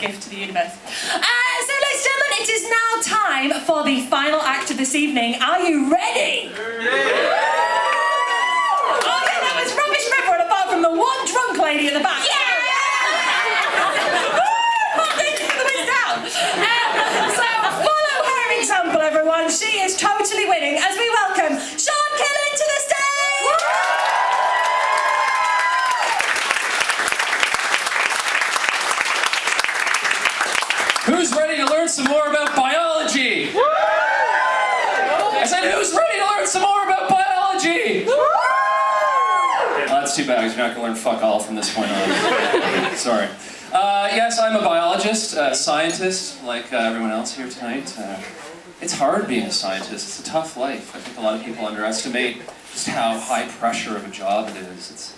gift to the universe. So ladies and gentlemen, it is now time for the final act of this evening. Are you ready? Oh yeah, that was rubbish from everyone apart from the one drunk lady at the back. Yeah! The wind's down. So follow her example, everyone. She is totally winning as we welcome Sean Killen to the stage! Who's ready to learn some more about biology? I said, who's ready to learn some more about biology? Well, that's too bad, because you're not going to learn fuck all from this point on. Sorry. Yes, I'm a biologist, a scientist, like everyone else here tonight. It's hard being a scientist. It's a tough life. I think a lot of people underestimate just how high pressure of a job it is.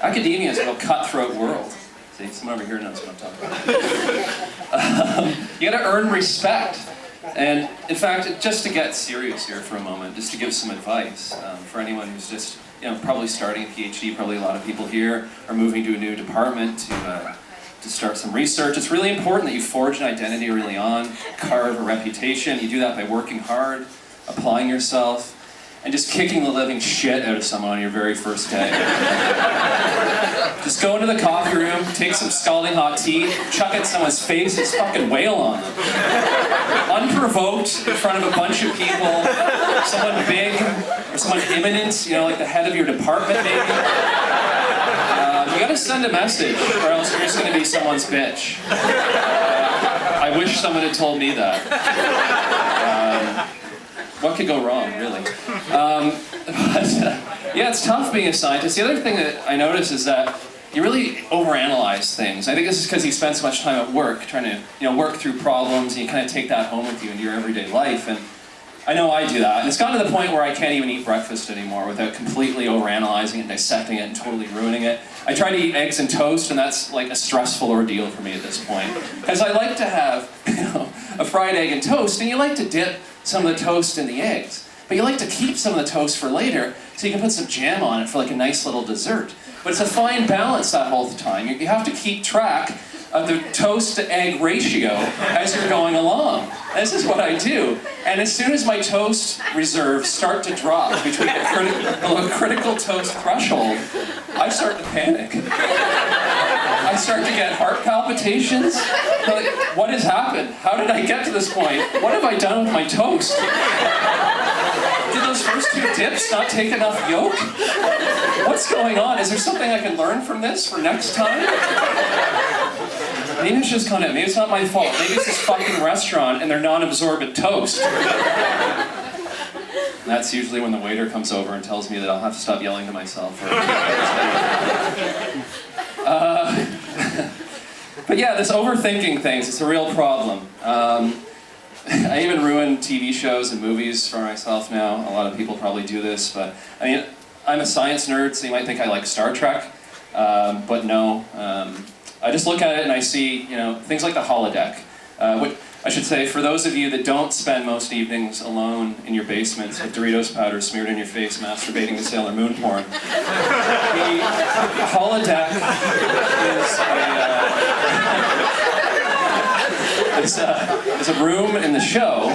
Academia is a real cutthroat world. See, someone over here knows what I'm talking about. You gotta earn respect. And in fact, just to get serious here for a moment, just to give some advice for anyone who's just, probably starting a PhD, probably a lot of people here are moving to a new department to start some research. It's really important that you forge an identity early on, carve a reputation. You do that by working hard, applying yourself, and just kicking the living shit out of someone on your very first day. Just go into the coffee room, take some scalding hot tea, chuck it in someone's face, and just fucking wail on them. Unprovoked, in front of a bunch of people, someone big, or someone imminent, like the head of your department maybe. You gotta send a message, or else you're just gonna be someone's bitch. I wish someone had told me that. What could go wrong, really? Yeah, it's tough being a scientist. The other thing that I notice is that you really overanalyze things. I think this is because you spend so much time at work trying to, work through problems, and you kind of take that home with you into your everyday life. And I know I do that. And it's gotten to the point where I can't even eat breakfast anymore without completely overanalyzing it and dissecting it and totally ruining it. I try to eat eggs and toast, and that's like a stressful ordeal for me at this point. Because I like to have, a fried egg and toast, and you like to dip some of the toast in the eggs. But you like to keep some of the toast for later, so you can put some jam on it for like a nice little dessert. But it's a fine balance that whole time. You have to keep track of the toast to egg ratio as you're going along. This is what I do. And as soon as my toast reserves start to drop between the critical toast threshold, I start to panic. I start to get heart palpitations. Like, what has happened? How did I get to this point? What have I done with my toast? Did those first two dips not take enough yolk? What's going on? Is there something I can learn from this for next time? Maybe it's just maybe it's not my fault. Maybe it's this fucking restaurant and their non-absorbent toast. And that's usually when the waiter comes over and tells me that I'll have to stop yelling to myself. But yeah, this overthinking things, it's a real problem. I even ruin TV shows and movies for myself now. A lot of people probably do this, but I'm a science nerd, so you might think I like Star Trek, but no. I just look at it and I see, things like the holodeck. Which, I should say, for those of you that don't spend most evenings alone in your basements with Doritos powder smeared in your face, masturbating to Sailor Moon porn, the holodeck is a room in the show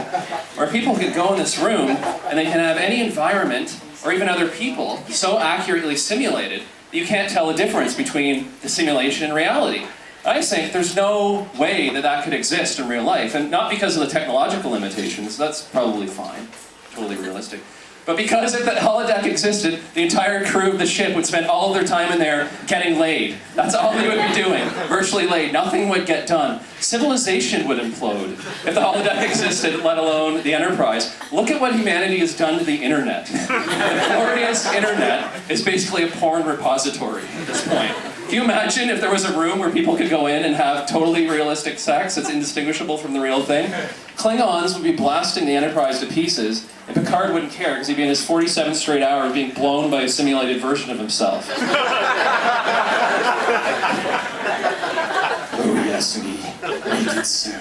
where people can go in this room and they can have any environment or even other people so accurately simulated that you can't tell the difference between the simulation and reality. I think there's no way that could exist in real life, and not because of the technological limitations, that's probably fine, totally realistic. But because if that holodeck existed, the entire crew of the ship would spend all of their time in there getting laid. That's all they would be doing, virtually laid. Nothing would get done. Civilization would implode if the holodeck existed, let alone the Enterprise. Look at what humanity has done to the internet. The glorious internet is basically a porn repository at this point. Can you imagine if there was a room where people could go in and have totally realistic sex that's indistinguishable from the real thing? Klingons would be blasting the Enterprise to pieces, and Picard wouldn't care because he'd be in his 47th straight hour of being blown by a simulated version of himself. Oh yes, me. Make it so.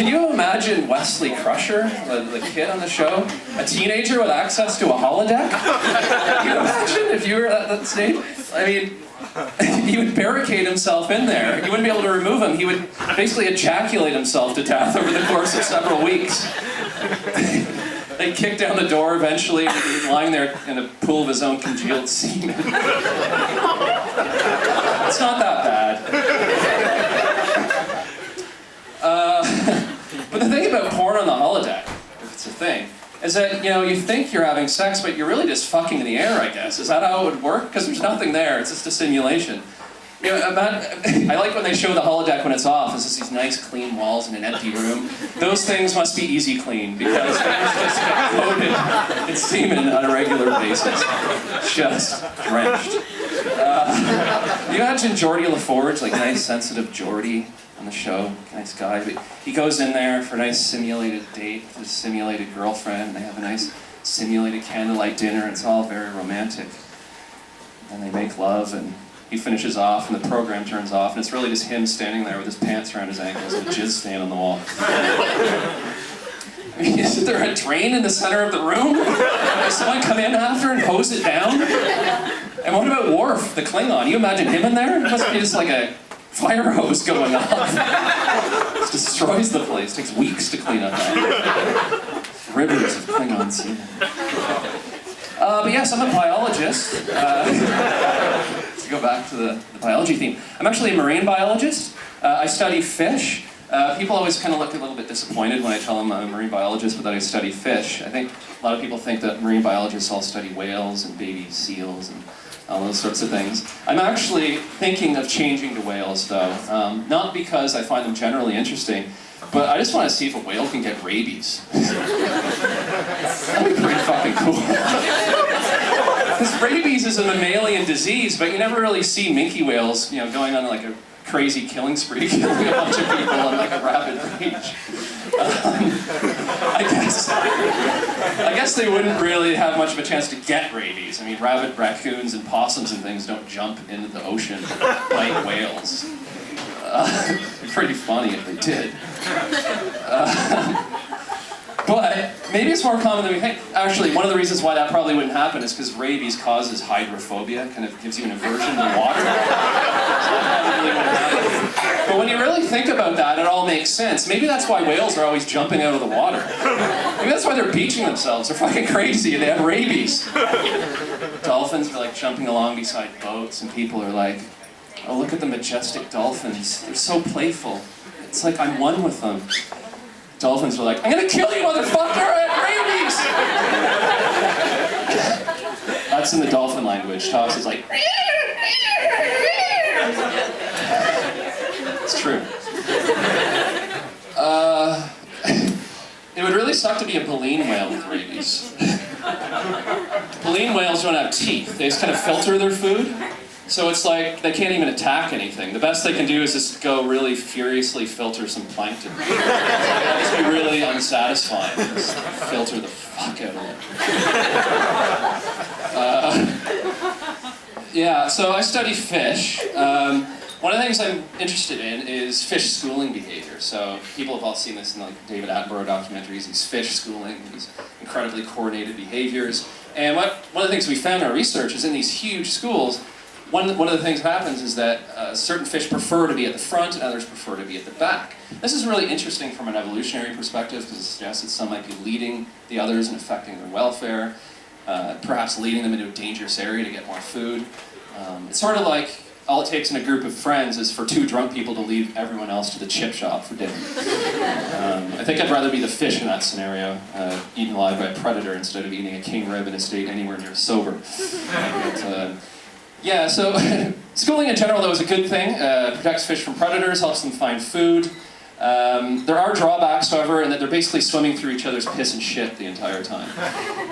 Can you imagine Wesley Crusher, the kid on the show? A teenager with access to a holodeck? Can you imagine if you were at that stage? I mean, he would barricade himself in there. You wouldn't be able to remove him. He would basically ejaculate himself to death over the course of several weeks. They'd kick down the door eventually, and he'd be lying there in a pool of his own congealed semen. It's not that bad. But the thing about porn on the holodeck, if it's a thing, is that, you think you're having sex, but you're really just fucking in the air, I guess. Is that how it would work? Because there's nothing there, it's just a simulation. I like when they show the holodeck when it's off. It's just these nice clean walls in an empty room. Those things must be easy clean, because things just get coated in semen on a regular basis. Just drenched. You imagine Geordie LaForge, like nice sensitive Geordie on the show, nice guy. But he goes in there for a nice simulated date with his simulated girlfriend, and they have a nice simulated candlelight dinner, and it's all very romantic. And they make love, and he finishes off, and the program turns off, and it's really just him standing there with his pants around his ankles and a jizz stain on the wall. I mean, isn't there a drain in the center of the room? Does someone come in after and hose it down? And what about Worf, the Klingon? You imagine him in there? It must be just like a fire hose going off. It destroys the place. It takes weeks to clean up that. Rivers of Klingon semen. But yes, I'm a biologist. To go back to the biology theme. I'm actually a marine biologist. I study fish. People always kind of look a little bit disappointed when I tell them I'm a marine biologist, but that I study fish. I think a lot of people think that marine biologists all study whales and baby seals and all those sorts of things. I'm actually thinking of changing to whales, though. Not because I find them generally interesting, but I just want to see if a whale can get rabies. That'd be pretty fucking cool. Because rabies is a mammalian disease, but you never really see minke whales, going on like a crazy killing spree, killing a bunch of people on like a rapid rage. I guess they wouldn't really have much of a chance to get rabies. I mean, rabid raccoons and possums and things don't jump into the ocean like whales. It'd be pretty funny if they did. But maybe it's more common than we think. Actually, one of the reasons why that probably wouldn't happen is because rabies causes hydrophobia, kind of gives you an aversion to water. So that probably wouldn't happen. But when you really think about that, it all makes sense. Maybe that's why whales are always jumping out of the water. Maybe that's why they're beaching themselves. They're fucking crazy and they have rabies. Dolphins are like jumping along beside boats, and people are like, oh, look at the majestic dolphins. They're so playful. It's like I'm one with them. Dolphins are like, I'm gonna kill you, motherfucker! I have rabies! That's in the dolphin language. Toss is like, it's true. It would really suck to be a baleen whale with rabies. Baleen whales don't have teeth. They just kind of filter their food. So it's like they can't even attack anything. The best they can do is just go really furiously filter some plankton. That'd just be really unsatisfying. Just filter the fuck out of it. Yeah, so I study fish. One of the things I'm interested in is fish schooling behavior. So people have all seen this in like David Attenborough documentaries, these fish schooling, these incredibly coordinated behaviors. And one of the things we found in our research is in these huge schools, one of the things that happens is that certain fish prefer to be at the front and others prefer to be at the back. This is really interesting from an evolutionary perspective because it suggests that some might be leading the others and affecting their welfare, perhaps leading them into a dangerous area to get more food. It's sort of like all it takes in a group of friends is for two drunk people to leave everyone else to the chip shop for dinner. I think I'd rather be the fish in that scenario, eaten alive by a predator instead of eating a king rib in a state anywhere near sober. Yeah, so schooling in general, though, is a good thing. Protects fish from predators, helps them find food. There are drawbacks, however, in that they're basically swimming through each other's piss and shit the entire time.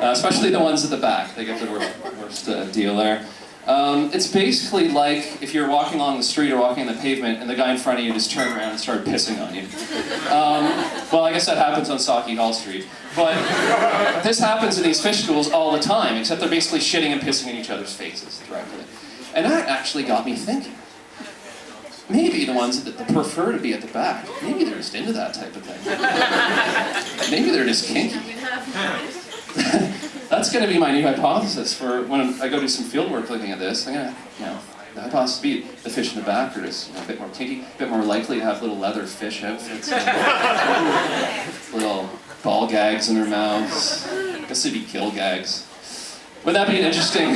Especially the ones at the back. They get the worst deal there. It's basically like if you're walking along the street or walking on the pavement and the guy in front of you just turned around and started pissing on you. Well, I guess that happens on Sauchiehall Hall Street. But this happens in these fish schools all the time, except they're basically shitting and pissing in each other's faces directly. And that actually got me thinking. maybe the ones that prefer to be at the back, maybe they're just into that type of thing. Maybe they're just kinky. That's going to be my new hypothesis for when I go do some field work looking at this. I'm going to, the hypothesis be the fish in the back are just a bit more kinky, a bit more likely to have little leather fish outfits, little ball gags in their mouths. I guess they'd be kill gags. Would that be an interesting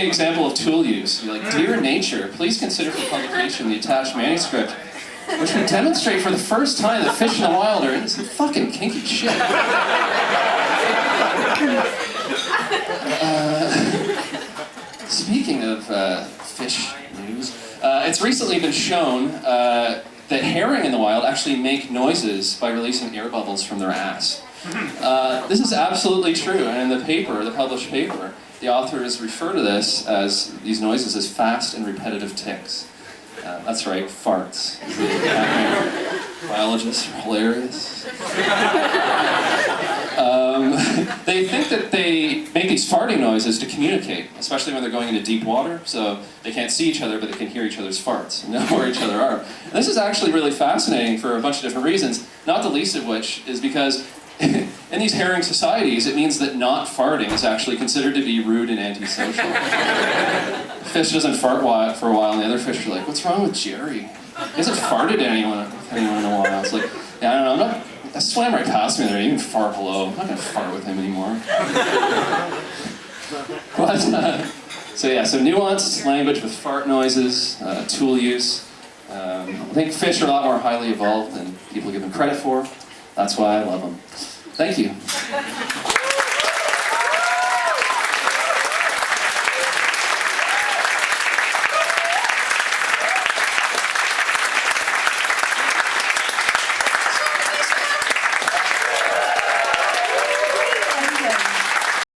example of tool use? You're like, dear nature, please consider for publication the attached manuscript, which would demonstrate for the first time that fish in the wild are into some fucking kinky shit. Speaking of fish news, it's recently been shown that herring in the wild actually make noises by releasing air bubbles from their ass. This is absolutely true, and in the published paper, the authors refer to this as these noises as fast and repetitive ticks. That's right, farts. Biologists are hilarious. They think that they make these farting noises to communicate, especially when they're going into deep water, so they can't see each other, but they can hear each other's farts and know where each other are. And this is actually really fascinating for a bunch of different reasons, not the least of which is because in these herring societies, it means that not farting is actually considered to be rude and antisocial. The fish doesn't fart for a while, and the other fish are like, what's wrong with Jerry? He hasn't farted to anyone in a while. It's like, yeah, I don't know, that swam right past me there, he didn't even fart hello. I'm not going to fart with him anymore. But, so nuanced language with fart noises, tool use. I think fish are a lot more highly evolved than people give them credit for. That's why I love them. Thank you.